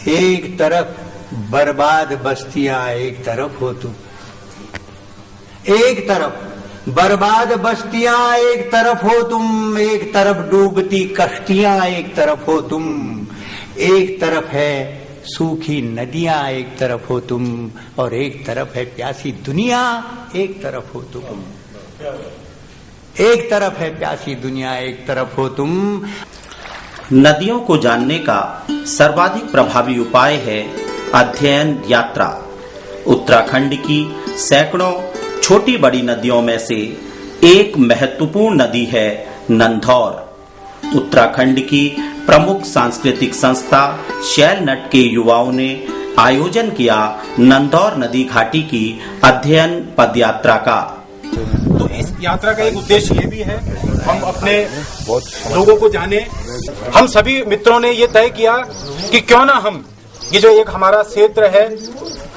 एक तरफ बर्बाद बस्तियां, एक तरफ हो तुम। एक तरफ बर्बाद बस्तियां, एक तरफ हो तुम। एक तरफ डूबती कश्तियां, एक तरफ हो तुम। एक तरफ है सूखी नदियां, एक तरफ हो तुम। और एक तरफ है प्यासी दुनिया, एक तरफ हो तुम। एक तरफ है प्यासी दुनिया, एक तरफ हो तुम। नदियों को जानने का सर्वाधिक प्रभावी उपाय है अध्ययन यात्रा। उत्तराखंड की सैकड़ों छोटी बड़ी नदियों में से एक महत्वपूर्ण नदी है नंधौर। उत्तराखंड की प्रमुख सांस्कृतिक संस्था शैल नट के युवाओं ने आयोजन किया नंधौर नदी घाटी की अध्ययन पदयात्रा का। तो इस यात्रा का एक उद्देश्य ये भी है, हम अपने लोगों को जाने। हम सभी मित्रों ने ये तय किया कि क्यों ना हम ये जो एक हमारा क्षेत्र है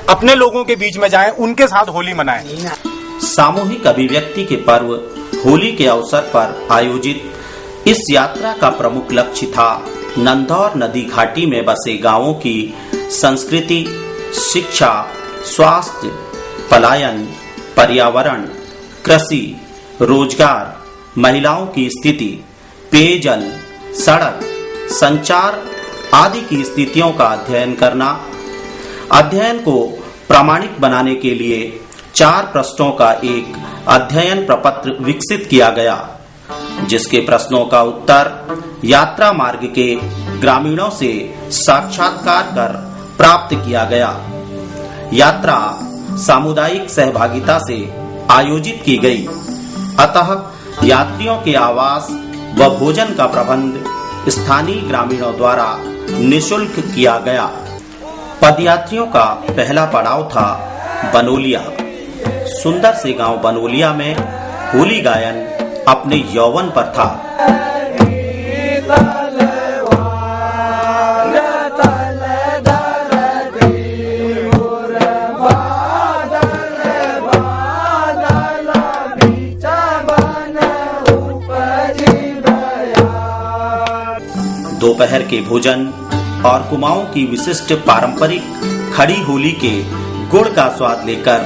अपने लोगों के बीच में जाएं, उनके साथ होली मनाएं। सामूहिक अभिव्यक्ति के पर्व होली के अवसर पर आयोजित इस यात्रा का प्रमुख लक्ष्य था नंधौर नदी घाटी में बसे गांवों की संस्कृति, शिक्षा, स्वास्थ्य, पलायन, पर्यावरण, कृषि, रोजगार, महिलाओं की स्थिति, पेयजल, सड़क, संचार आदि की स्थितियों का अध्ययन करना। अध्ययन को प्रामाणिक बनाने के लिए 4 प्रश्नों का एक अध्ययन प्रपत्र विकसित किया गया, जिसके प्रश्नों का उत्तर यात्रा मार्ग के ग्रामीणों से साक्षात्कार कर प्राप्त किया गया। यात्रा सामुदायिक सहभागिता से आयोजित की गई, अतः यात्रियों के आवास व भोजन का प्रबंध स्थानीय ग्रामीणों द्वारा निःशुल्क किया गया। पदयात्रियों का पहला पड़ाव था बनोलिया। सुंदर से गांव बनोलिया में होली गायन अपने यौवन पर था। दोपहर के भोजन और कुमाऊं की विशिष्ट पारंपरिक खड़ी होली के गुड़ का स्वाद लेकर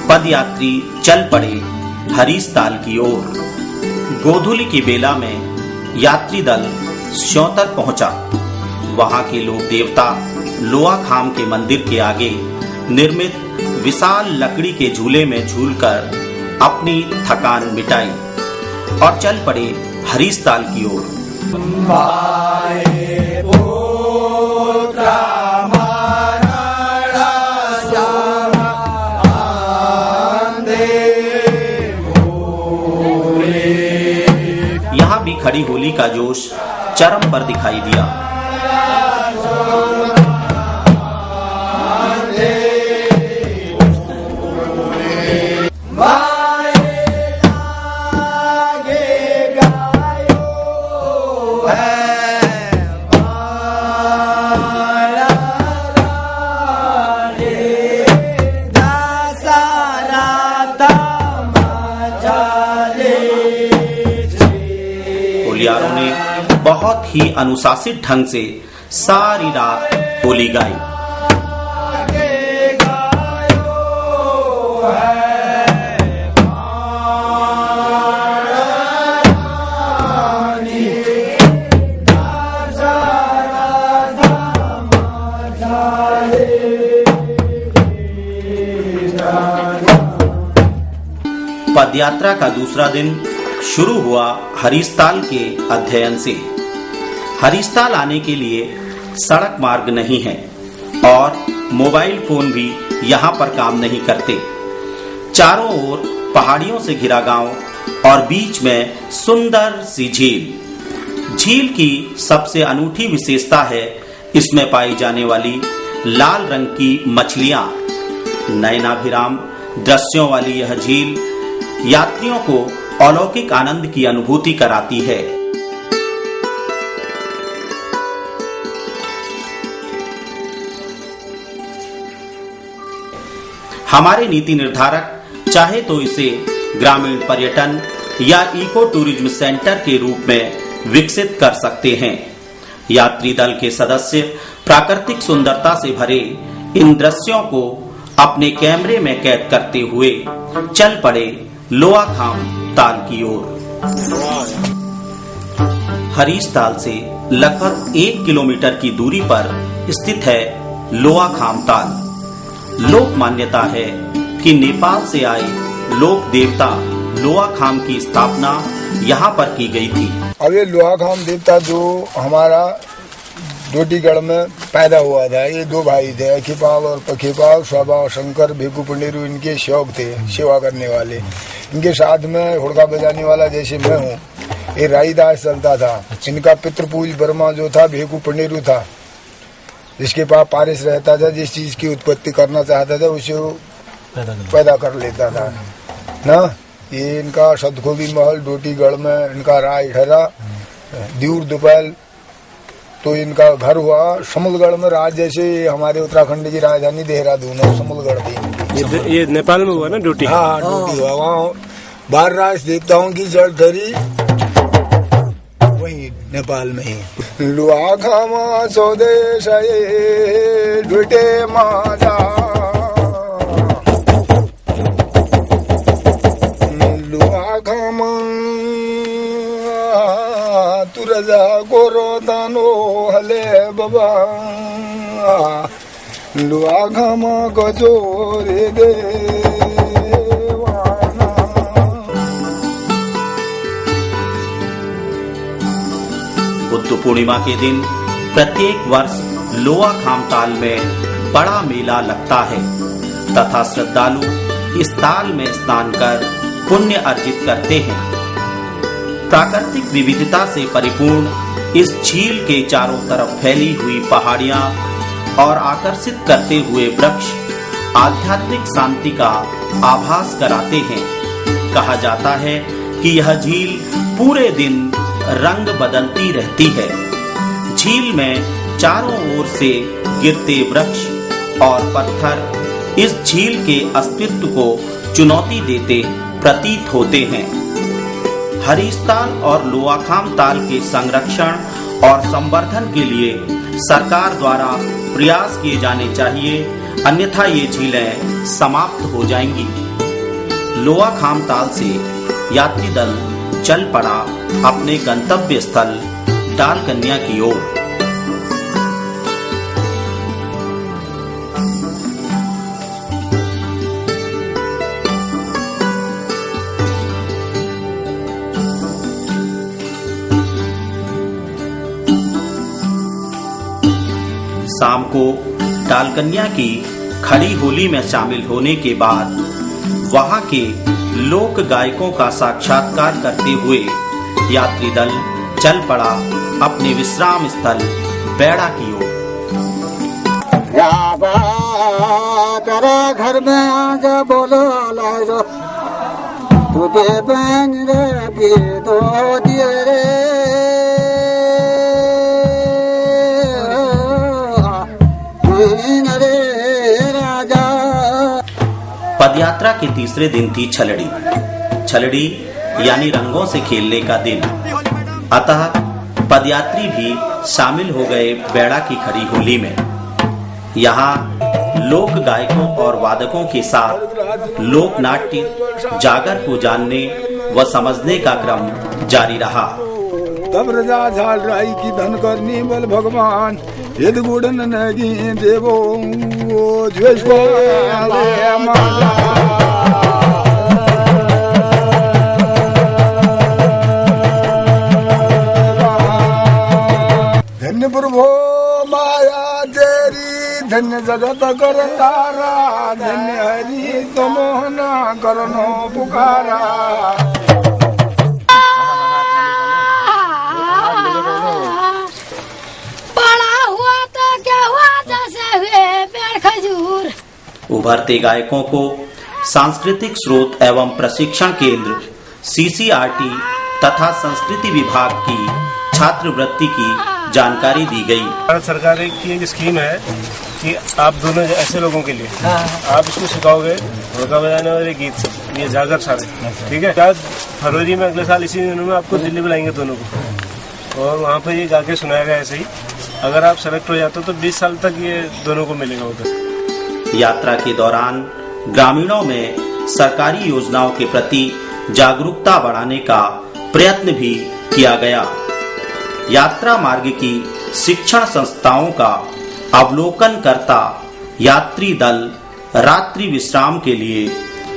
पदयात्री चल पड़े हरीशताल की ओर। गोधूली की बेला में यात्री दल श्योतर पहुंचा। वहां के लोक देवता लोआ खाम के मंदिर के आगे निर्मित विशाल लकड़ी के झूले में झूलकर अपनी थकान मिटाई और चल पड़े हरीशताल की ओर। यहाँ भी खड़ी होली का जोश चरम पर दिखाई दिया। होलियारों ने बहुत ही अनुशासित ढंग से सारी रात होली गाई। पदयात्रा का दूसरा दिन शुरू हुआ हरीशताल के अध्ययन से। हरीशताल आने के लिए सड़क मार्ग नहीं है और मोबाइल फोन भी यहाँ पर काम नहीं करते। चारों ओर पहाड़ियों से घिरा गांव और बीच में सुंदर सी झील। झील की सबसे अनूठी विशेषता है इसमें पाई जाने वाली लाल रंग की मछलियां। नयनाभिराम दृश्यों वाली यह झील यात्रियों को अलौकिक आनंद की अनुभूति कराती है। हमारे नीति निर्धारक चाहे तो इसे ग्रामीण पर्यटन या इको टूरिज्म सेंटर के रूप में विकसित कर सकते हैं, यात्री दल के सदस्य प्राकृतिक सुंदरता से भरे इन दृश्यों को अपने कैमरे में कैद करते हुए चल पड़े लोआखाम ताल की ओर। हरीश ताल से लगभग 1 किलोमीटर की दूरी पर स्थित है लोआखाम ताल। लोक मान्यता है कि नेपाल से आए लोक देवता लोआखाम की स्थापना यहाँ पर की गई थी। अब ये लोआखाम देवता जो हमारा डोटीगढ़ में पैदा हुआ था, ये 2 भाई थे, अखीपाल और पखीपाल, स्वाबा और शंकर, भेकू पंडेरू इनके सेवक थे, सेवा करने वाले। इनके साथ में हुड़का बजाने वाला जैसे मैं हूँ, ये राईदास चलता था। इनका पितृपूज वर्मा जो था भेकू पंडेरू था, जिसके पास पारिश रहता था, जिस चीज की उत्पत्ति करना चाहता था उसे वो पैदा कर लेता था ना। ये इनका सतखोबी महल डोटीगढ़ में इनका राय ठहरा। दूर दोपहर तो इनका घर हुआ समूलगढ़ में। राज जैसे हमारे उत्तराखंड की राजधानी देहरादून है, समूलगढ़ थी। ये नेपाल में हुआ ना डोटी? हाँ, डोटी हुआ। वहाँ 12 राज देवताओं की जड़ धरी वही नेपाल में ही। लुआखामा स्वदेश डोटे माजा, लुआखामा तुरजा गोरो दानो हले बाबा, लुआखामा गजोरे दे। बुद्ध पूर्णिमा के दिन प्रत्येक वर्ष लोआखाम ताल में बड़ा मेला लगता है तथा श्रद्धालु इस ताल में स्नान कर पुण्य अर्जित करते हैं। प्राकृतिक विविधता से परिपूर्ण इस झील के चारों तरफ फैली हुई पहाड़ियां और आकर्षित करते हुए वृक्ष आध्यात्मिक शांति का आभास कराते हैं। कहा जाता है कि यह झील पूरे दिन रंग बदलती रहती है। झील में चारों ओर से गिरते वृक्ष और पत्थर इस झील के अस्तित्व को चुनौती देते प्रतीत होते हैं। हरीश ताल और लोआखाम ताल के संरक्षण और संवर्धन के लिए सरकार द्वारा प्रयास किए जाने चाहिए, अन्यथा ये झीलें समाप्त हो जाएंगी। लोआखाम ताल से यात्री दल चल पड़ा अपने गंतव्य स्थल डालकन्या की ओर। शाम को डालकन्या की खड़ी होली में शामिल होने के बाद वहां के लोक गायकों का साक्षात्कार करते हुए यात्री दल चल पड़ा अपने विश्राम स्थल बेड़ा की ओर। तेरा घर में आजा बोलो लाजो, तुझे बहन रे दो दिए रे, पदयात्रा के तीसरे दिन थी छलड़ी। छलड़ी यानी रंगों से खेलने का दिन, अतः पदयात्री भी शामिल हो गए बेड़ा की खड़ी होली में। यहाँ लोक गायकों और वादकों के साथ लोक नाट्य जागर को जानने व समझने का क्रम जारी रहा। तब रजा झाल राई की धन करनी बल भगवान, यद गुड़न नगी देवो धन्य प्रभो माया तेरी, धन्य जगत करतारा, धन्य हरि तमोहना करनो पुकारा। उभरते गायकों को सांस्कृतिक स्रोत एवं प्रशिक्षण केंद्र सीसीआरटी तथा संस्कृति विभाग की छात्रवृत्ति की जानकारी दी गई। भारत सरकार की एक स्कीम है कि आप दोनों ऐसे लोगों के लिए आप इसको सिखाओगे ढोलका बजाने वाले गीत, ये जागर सारे, ठीक है। 4 फरवरी में अगले साल इसी दिनों में आपको दिल्ली बुलाएंगे दोनों को, और वहाँ पे ये गा के सुनाया गया ऐसे ही। अगर आप सेलेक्ट हो जाते हो तो 20 साल तक ये दोनों को मिलेगा उधर। यात्रा के दौरान ग्रामीणों में सरकारी योजनाओं के प्रति जागरूकता बढ़ाने का प्रयत्न भी किया गया। यात्रा मार्ग की शिक्षण संस्थाओं का अवलोकन करता यात्री दल रात्रि विश्राम के लिए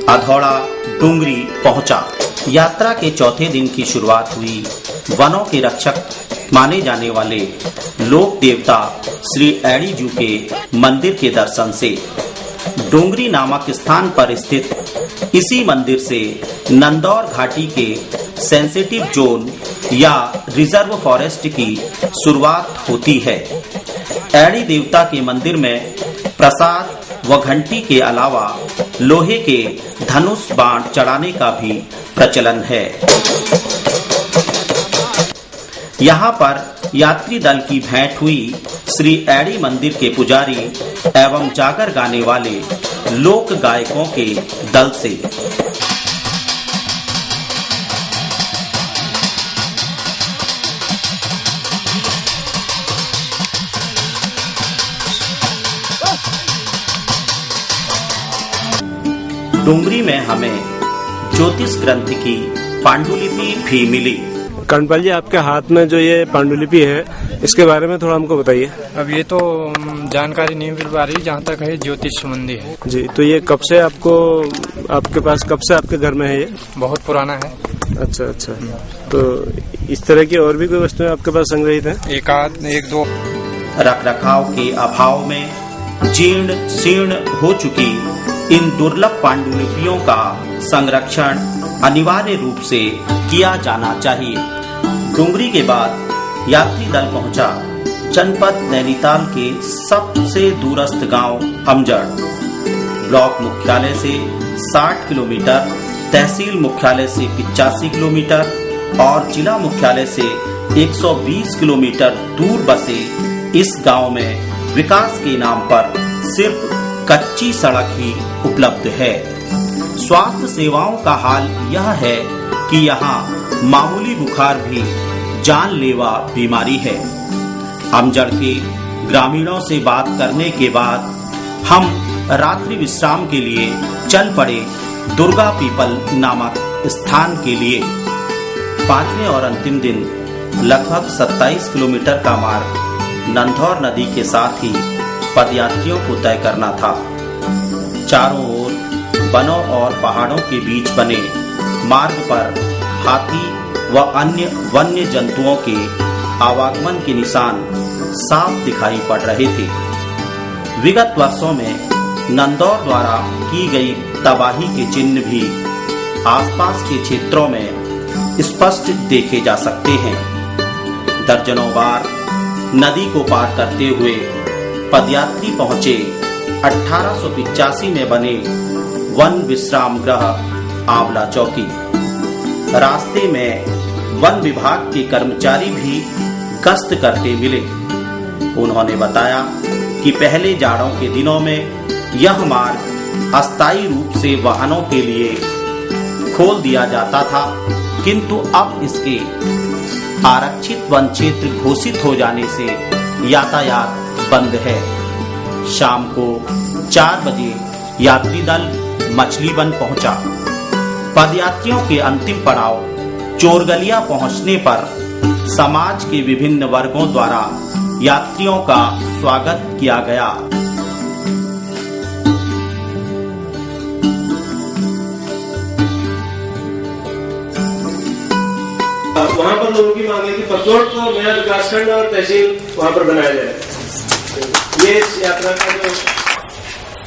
अधौड़ा डूंगरी पहुंचा। यात्रा के चौथे दिन की शुरुआत हुई वनों के रक्षक माने जाने वाले लोक देवता श्री एड़ीजू के मंदिर के दर्शन से। डोंगरी नामक स्थान पर स्थित इसी मंदिर से नंदौर घाटी के सेंसिटिव जोन या रिजर्व फॉरेस्ट की शुरुआत होती है। एड़ी देवता के मंदिर में प्रसाद व घंटी के अलावा लोहे के धनुष बाण चढ़ाने का भी प्रचलन है। यहाँ पर यात्री दल की भेंट हुई श्री एड़ी मंदिर के पुजारी एवं जागर गाने वाले लोक गायकों के दल से। डूंगरी में हमें ज्योतिष ग्रंथ की पांडुलिपि भी मिली। कर्णपाल जी, आपके हाथ में जो ये पांडुलिपि है इसके बारे में थोड़ा हमको बताइए। अब ये तो जानकारी नहीं मिल पा रही, जहाँ तक है ज्योतिष संबंधी है जी। तो ये कब से आपके पास कब से आपके घर में है? ये बहुत पुराना है। अच्छा अच्छा। तो इस तरह की और भी कोई वस्तुएं आपके पास संग्रहित है? एक दो। रख रखाव के अभाव में जीर्ण शीर्ण हो चुकी इन दुर्लभ पांडुलिपियों का संरक्षण अनिवार्य रूप से किया जाना चाहिए। डूंगरी के बाद यात्री दल पहुंचा जनपद नैनीताल के सबसे दूरस्थ गांव अमजड़। ब्लॉक मुख्यालय से 60 किलोमीटर, तहसील मुख्यालय से 85 किलोमीटर और जिला मुख्यालय से 120 किलोमीटर दूर बसे इस गांव में विकास के नाम पर सिर्फ कच्ची सड़क ही उपलब्ध है। स्वास्थ्य सेवाओं का हाल यह है कि यहाँ मामूली बुखार भी जानलेवा बीमारी है। अमजड़ के ग्रामीणों से बात करने के बाद हम रात्रि विश्राम के लिए चल पड़े दुर्गा पीपल नामक स्थान के लिए। पांचवें और अंतिम दिन लगभग 27 किलोमीटर का मार्ग नंदौर नदी के साथ ही पदयात्रियों को तय करना था। चारों ओर वनों और पहाड़ों के बीच बने मार्ग पर हाथी व अन्य वन्य जंतुओं के आवागमन के निशान साफ दिखाई पड़ रहे थे। विगत वर्षों में नंदौर द्वारा की गई तबाही के चिन्ह भी आसपास के क्षेत्रों में स्पष्ट देखे जा सकते हैं। दर्जनों बार नदी को पार करते हुए पदयात्री पहुंचे 1885 में बने वन विश्राम गृह आंवला चौकी। रास्ते में वन विभाग के कर्मचारी भी गश्त करते मिले। उन्होंने बताया कि पहले जाड़ों के दिनों में यह मार्ग अस्थायी रूप से वाहनों के लिए खोल दिया जाता था, किंतु अब इसके आरक्षित वन क्षेत्र घोषित हो जाने से यातायात बंद है। शाम को 4 बजे यात्री दल मछली वन पहुंचा। पदयात्रियों के अंतिम पड़ाव चोरगलिया पहुंचने पर समाज के विभिन्न वर्गों द्वारा यात्रियों का स्वागत किया गया। वहाँ पर लोगों की मांग है कि पतोड़ को नया विकासखंड और तहसील वहाँ पर बनाया जाए। ये इस यात्रा का जो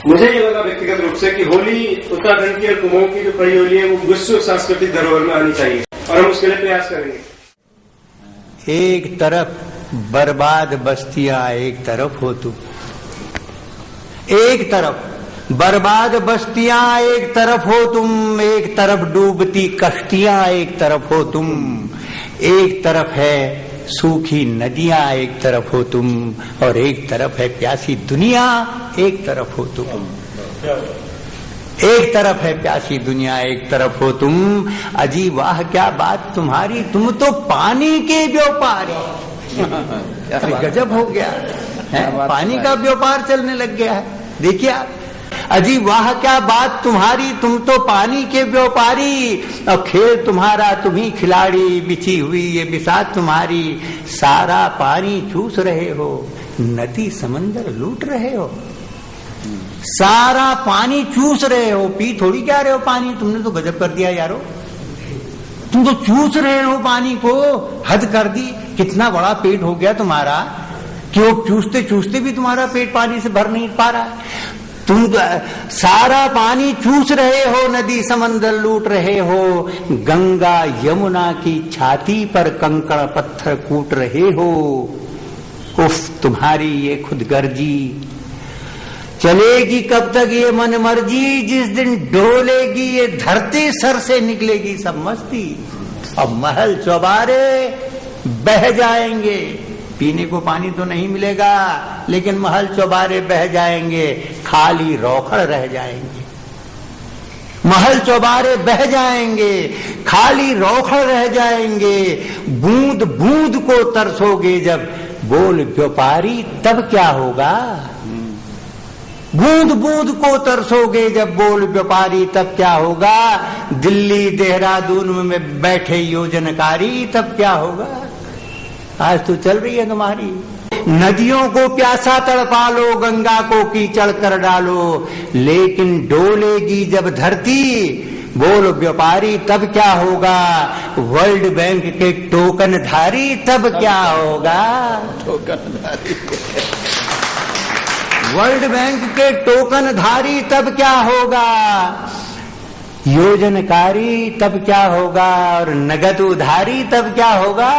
मुझे ये लगा व्यक्तिगत रूप से कि होली उत्तराखंड की और कुमाऊं की जो खड़ी होली है वो विश्व सांस्कृतिक धरोहर में आनी चाहिए और हम उसके लिए प्रयास करेंगे। एक तरफ बर्बाद बस्तियां, एक तरफ हो तुम। एक तरफ बर्बाद बस्तियां, एक तरफ हो तुम। एक तरफ डूबती कश्तियां, एक तरफ हो तुम। एक तरफ है सूखी नदियां, एक तरफ हो तुम। और एक तरफ है प्यासी दुनिया, एक तरफ हो तुम। एक तरफ है प्यासी दुनिया, एक तरफ हो तुम। अजी वाह क्या बात तुम्हारी, तुम तो पानी के व्यापारी। गजब हो गया है, पानी का व्यापार चलने लग गया है। देखिए आप, अजी वाह क्या बात तुम्हारी, तुम तो पानी के व्यापारी, और खेल तुम्हारा तुम ही खिलाड़ी, बिछी हुई ये बिसात तुम्हारी, सारा पानी चूस रहे हो, नदी समंदर लूट रहे हो, सारा पानी चूस रहे हो, पी थोड़ी क्या रहे हो पानी, तुमने तो गजब कर दिया यारो, तुम तो चूस रहे हो पानी को, हद कर दी। कितना बड़ा पेट हो गया तुम्हारा कि वो चूसते चूसते भी तुम्हारा पेट पानी से भर नहीं पा रहा है। तुम सारा पानी चूस रहे हो, नदी समंदर लूट रहे हो, गंगा यमुना की छाती पर कंकड़ पत्थर कूट रहे हो। उफ तुम्हारी ये खुदगर्जी चलेगी कब तक ये मन मर्जी, जिस दिन डोलेगी ये धरती सर से निकलेगी सब मस्ती, अब महल चौबारे बह जाएंगे। पीने को पानी तो नहीं मिलेगा, लेकिन महल चौबारे बह जाएंगे, खाली रौखड़ रह जाएंगे। महल चौबारे बह जाएंगे, खाली रौखड़ रह जाएंगे। बूंद बूंद को तरसोगे जब, बोल व्यापारी तब क्या होगा। बूंद बूंद को तरसोगे जब, बोल व्यापारी तब क्या होगा। दिल्ली देहरादून में बैठे योजनकारी तब क्या होगा। आज तो चल रही है तुम्हारी, नदियों को प्यासा तड़पा लो, गंगा को कीचड़ कर डालो, लेकिन डोलेगी जब धरती, बोल व्यापारी तब क्या होगा। वर्ल्ड बैंक के टोकन धारी तब क्या होगा। वर्ल्ड बैंक के टोकन धारी तब क्या होगा। योजनकारी तब क्या होगा, और नगद उधारी तब क्या होगा।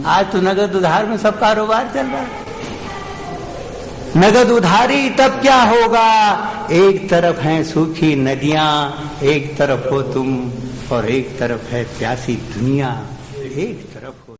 आज तो नगद उधार में सब कारोबार चल रहा है। नगद उधारी तब क्या होगा। एक तरफ हैं सूखी नदियां, एक तरफ हो तुम, और एक तरफ है प्यासी दुनिया, एक तरफ हो